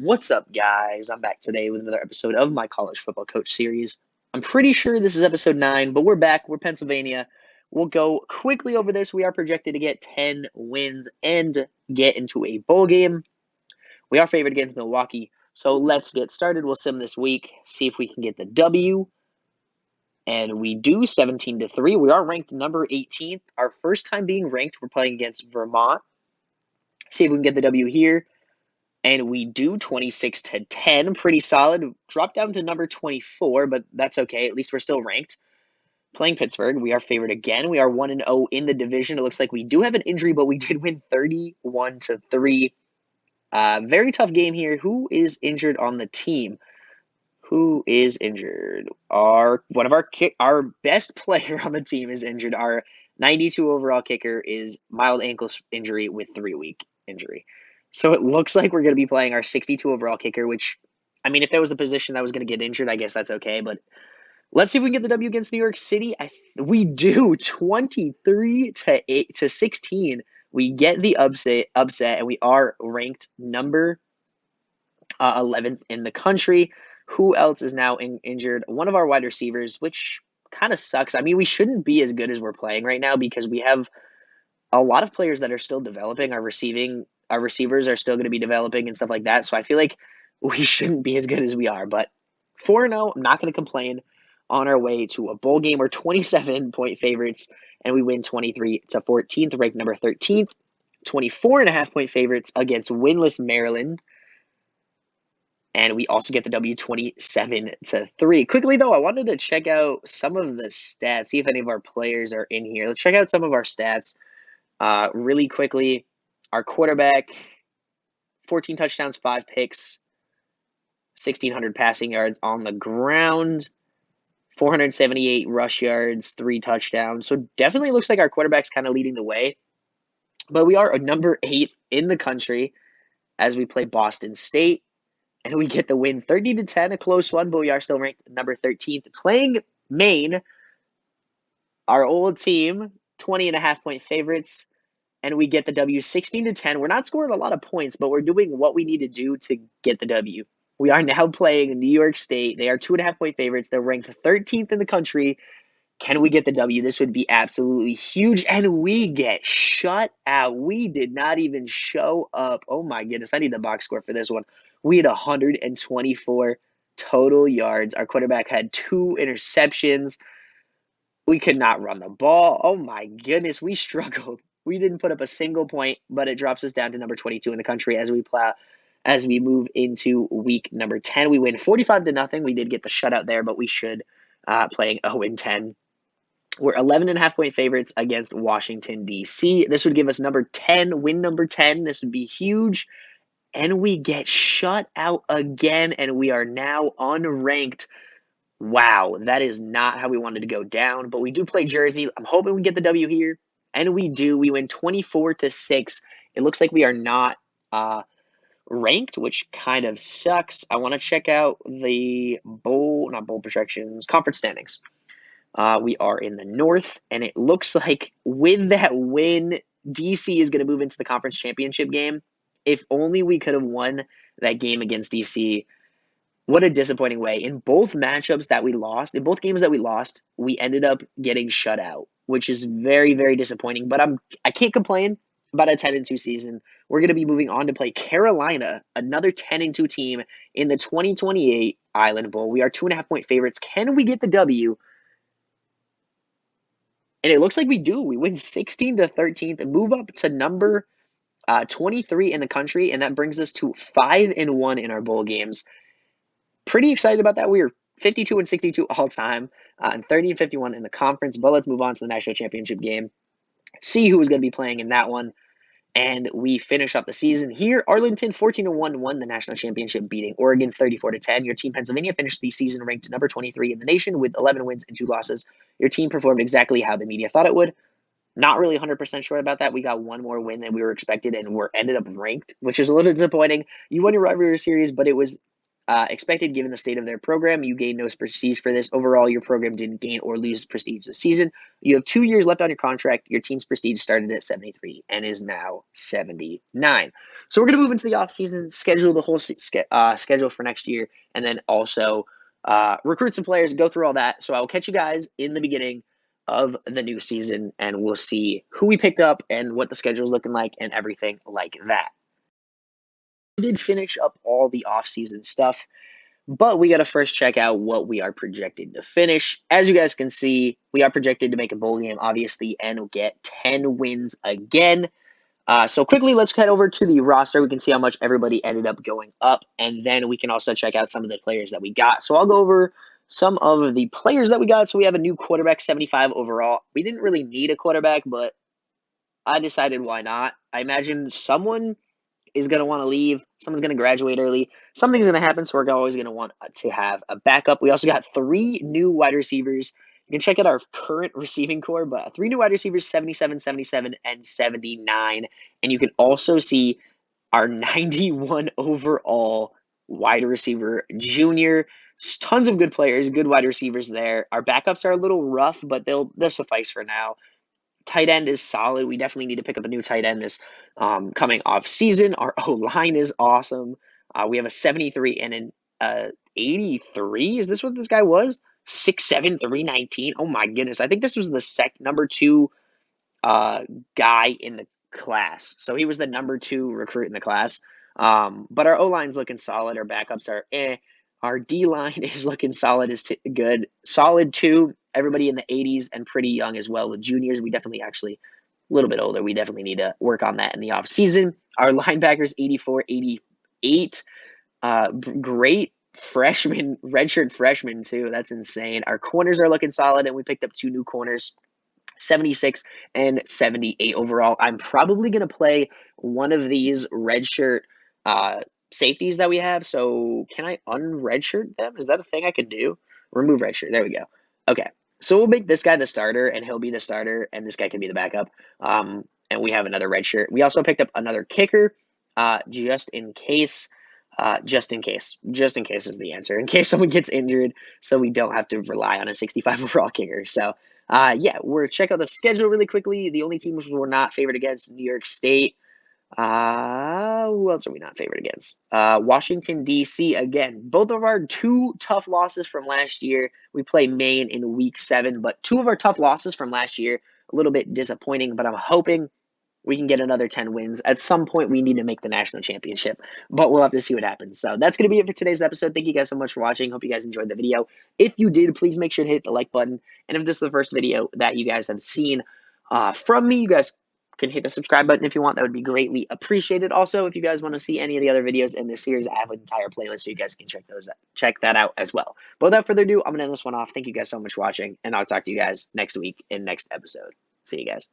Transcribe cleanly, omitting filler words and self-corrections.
What's up, guys? I'm back today with another episode of my college football coach series. I'm pretty sure this is episode 9, but we're back. We're Pennsylvania. We'll go quickly over this. We are projected to get 10 wins and get into a bowl game. We are favored against Milwaukee. So let's get started. We'll sim this week, see if we can get the W. And we do 17-3. We are ranked number 18th. Our first time being ranked, we're playing against Vermont. See if we can get the W here. And we do 26-10, pretty solid. Dropped down to number 24, but that's okay. At least we're still ranked. Playing Pittsburgh, we are favored again. We are 1-0 in the division. It looks like we do have an injury, but we did win 31-3. Very tough game here. Who is injured on the team? Who is injured? Our best player on the team is injured. Our 92 overall kicker is mild ankle injury with 3-week injury. So it looks like we're going to be playing our 62 overall kicker, which, I mean, if there was a position that was going to get injured, I guess that's okay. But let's see if we can get the W against New York City. We do 23-16. We get the upset, and we are ranked number 11th in the country. Who else is now injured? One of our wide receivers, which kind of sucks. I mean, we shouldn't be as good as we're playing right now because we have a lot of players that are still developing. Our receivers are still going to be developing and stuff like that. So I feel like we shouldn't be as good as we are. But 4-0, I'm not going to complain. On our way to a bowl game, we're 27-point favorites, and we win 23-14, ranked number 13th. 24.5-point favorites against winless Maryland. And we also get the W 27-3. Quickly, though, I wanted to check out some of the stats, see if any of our players are in here. Let's check out some of our stats really quickly. Our quarterback, 14 touchdowns, 5 picks, 1,600 passing yards on the ground, 478 rush yards, 3 touchdowns. So definitely looks like our quarterback's kind of leading the way. But we are a number 8 in the country as we play Boston State. And we get the win 30-10, a close one, but we are still ranked number 13th. Playing Maine, our old team, 20.5-point favorites, and we get the W 16-10. We're not scoring a lot of points, but we're doing what we need to do to get the W. We are now playing New York State. They are 2.5-point favorites. They're ranked 13th in the country. Can we get the W? This would be absolutely huge, and we get shut out. We did not even show up. Oh my goodness, I need the box score for this one. We had 124 total yards. Our quarterback had 2 interceptions. We could not run the ball. Oh my goodness, we struggled. We didn't put up a single point, but it drops us down to number 22 in the country as we move into week number 10. We win 45-0. We did get the shutout there, but we should playing 0-10. We're 11.5-point favorites against Washington, D.C. This would give us win number 10. This would be huge. And we get shut out again, and we are now unranked. Wow, that is not how we wanted to go down, but we do play Jersey. I'm hoping we get the W here, and we do. We win 24-6. It looks like we are not ranked, which kind of sucks. I want to check out the conference standings. We are in the North, and it looks like with that win, DC is going to move into the conference championship game. If only we could have won that game against DC. What a disappointing way. In both games that we lost, we ended up getting shut out, which is very, very disappointing. But I can't complain about a 10-2 season. We're going to be moving on to play Carolina, another 10-2 team in the 2028 Island Bowl. We are 2.5-point favorites. Can we get the W? And it looks like we do. We win 16-13 and move up to number 23 in the country, and that brings us to 5-1 in our bowl games. Pretty excited about that. We are 52-62 all time, and 30-51 in the conference. But let's move on to the national championship game. See who is going to be playing in that one. And we finish up the season here. Arlington 14-1 won the national championship, beating Oregon 34-10. Your team, Pennsylvania, finished the season ranked number 23 in the nation with 11 wins and 2 losses. Your team performed exactly how the media thought it would. Not really 100% sure about that. We got one more win than we were expected, and ended up ranked, which is a little disappointing. You won your rivalry series, but it was expected given the state of their program. You gain no prestige for this. Overall, your program didn't gain or lose prestige this season. You have 2 years left on your contract. Your team's prestige started at 73 and is now 79. So we're going to move into the offseason, schedule the whole schedule for next year, and then also recruit some players, go through all that. So I will catch you guys in the beginning of the new season, and we'll see who we picked up and what the schedule is looking like and everything like that. We did finish up all the offseason stuff, but we got to first check out what we are projected to finish. As you guys can see, we are projected to make a bowl game, obviously, and get 10 wins again. So quickly, let's head over to the roster. We can see how much everybody ended up going up, and then we can also check out some of the players that we got. So I'll go over some of the players that we got. So we have a new quarterback, 75 overall. We didn't really need a quarterback, but I decided why not. I imagine someone is going to want to leave. Someone's going to graduate early. Something's going to happen, so we're always going to want to have a backup. We also got 3 new wide receivers. You can check out our current receiving core, but 3 new wide receivers, 77, 77, and 79. And you can also see our 91 overall wide receiver junior. Tons of good players, good wide receivers there. Our backups are a little rough, but they'll suffice for now. Tight end is solid. We definitely need to pick up a new tight end this coming off season. Our O line is awesome. We have a 73 and an 83. Is this what this guy was? 6'7", 319. Oh my goodness. I think this was the number 2 guy in the class. So he was the number 2 recruit in the class. But our O line's looking solid. Our backups are eh. Our D line is looking solid, is good. Solid too. Everybody in the 80s and pretty young as well. With juniors, we definitely actually a little bit older. We definitely need to work on that in the off season. Our linebackers 84, 88. Great freshman, redshirt freshman too. That's insane. Our corners are looking solid, and we picked up 2 new corners. 76 and 78 overall. I'm probably going to play one of these redshirt safeties that we have. So can I unredshirt them? Is that a thing I can do? Remove redshirt. There we go. Okay. So we'll make this guy the starter, and he'll be the starter, and this guy can be the backup. And we have another redshirt. We also picked up another kicker, just in case. Just in case is the answer. In case someone gets injured, so we don't have to rely on a 65 overall kicker. So yeah, we're check out the schedule really quickly. The only teams we're not favored against: New York State. Who else are we not favored against? Washington, D.C. again. Both of our 2 tough losses from last year. We play Maine in week 7, but 2 of our tough losses from last year, a little bit disappointing, but I'm hoping we can get another 10 wins. At some point, we need to make the national championship, but we'll have to see what happens. So that's going to be it for today's episode. Thank you guys so much for watching. Hope you guys enjoyed the video. If you did, please make sure to hit the like button. And if this is the first video that you guys have seen from me, you guys can hit the subscribe button if you want. That would be greatly appreciated. Also, if you guys want to see any of the other videos in this series, I have an entire playlist, so you guys can check that out as well. But without further ado, I'm going to end this one off. Thank you guys so much for watching, and I'll talk to you guys next week in next episode. See you guys.